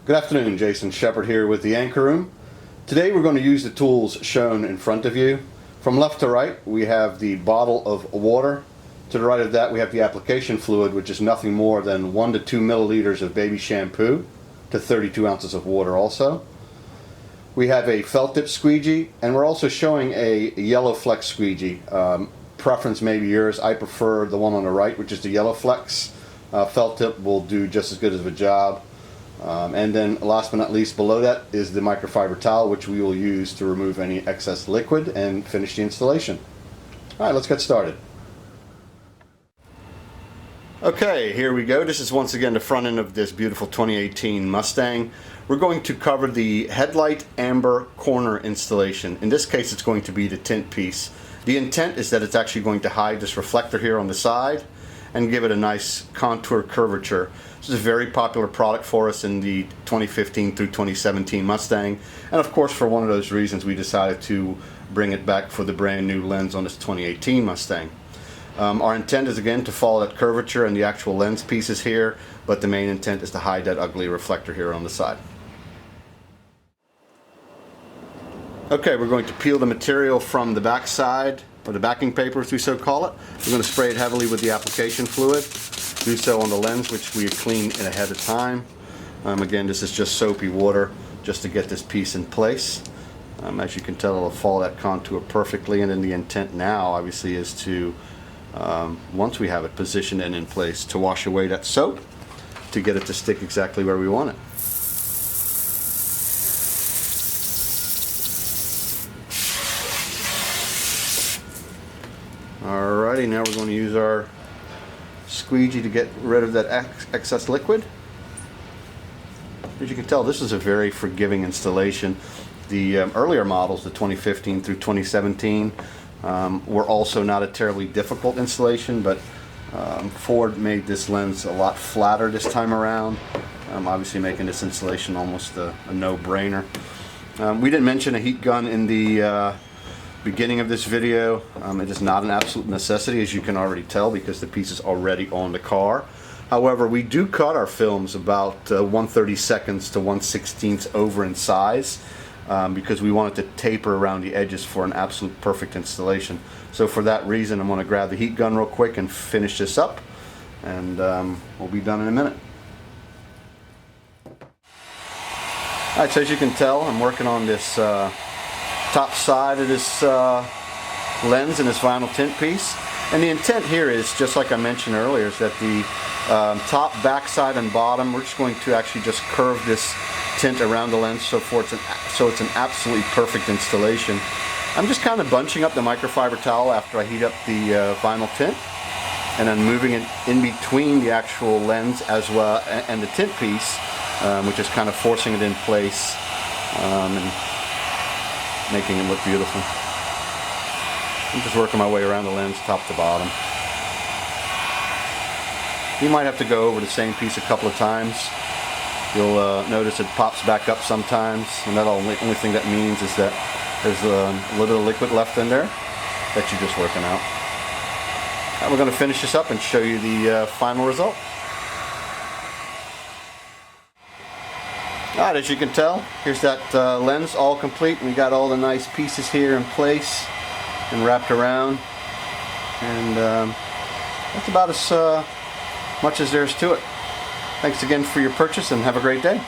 Good afternoon, Jason Shepard here with the Anchor Room. Today we're going to use the tools shown in front of you. From left to right we have the bottle of water. To the right of that we have the application fluid, which is nothing more than 1 to 2 milliliters of baby shampoo to 32 ounces of water also. We have a felt tip squeegee, and we're also showing a yellow flex squeegee. Preference may be yours. I prefer the one on the right, which is the yellow flex. Felt tip will do just as good of a job. And then last but not least, below that is the microfiber towel, which we will use to remove any excess liquid and finish the installation. Alright, let's get started. Okay, here we go. This is once again the front end of this beautiful 2018 Mustang. We're going to cover the headlight amber corner installation. In this case it's going to be the tint piece. The intent is that it's actually going to hide this reflector here on the side and give it a nice contour curvature. This is a very popular product for us in the 2015 through 2017 Mustang, and of course for one of those reasons we decided to bring it back for the brand new lens on this 2018 Mustang. Our intent is again to follow that curvature and the actual lens pieces here, but the main intent is to hide that ugly reflector here on the side. Okay, we're going to peel the material from the back side, or the backing paper as we so call it. We're going to spray it heavily with the application fluid. Do so on the lens, which we clean in ahead of time. Again, this is just soapy water just to get this piece in place. As you can tell, it'll follow that contour perfectly, and then the intent now obviously is to, once we have it positioned and in place, to wash away that soap to get it to stick exactly where we want it. Alrighty, now we're going to use our squeegee to get rid of that excess liquid. As you can tell, this is a very forgiving installation. The earlier models, the 2015 through 2017, were also not a terribly difficult installation, but Ford made this lens a lot flatter this time around, obviously making this installation almost a no-brainer. We didn't mention a heat gun in the beginning of this video. It is not an absolute necessity, as you can already tell, because the piece is already on the car. However, we do cut our films about 1/32 to 1/16 over in size, because we want it to taper around the edges for an absolute perfect installation. So for that reason, I'm going to grab the heat gun real quick and finish this up, and we'll be done in a minute. Alright, so as you can tell, I'm working on this top side of this lens and this vinyl tint piece, and the intent here is, just like I mentioned earlier, is that the top, back side, and bottom, we're just going to actually just curve this tint around the lens so it's an absolutely perfect installation. I'm just kind of bunching up the microfiber towel after I heat up the vinyl tint, and then moving it in between the actual lens as well and the tint piece, which is kind of forcing it in place and making it look beautiful. I'm just working my way around the lens top to bottom. You might have to go over the same piece a couple of times. You'll notice it pops back up sometimes, and that only thing that means is that there's a little bit of liquid left in there that you're just working out. Now we're going to finish this up and show you the final result. Alright, as you can tell, here's that lens all complete. We got all the nice pieces here in place and wrapped around, and that's about as much as there is to it. Thanks again for your purchase, and have a great day.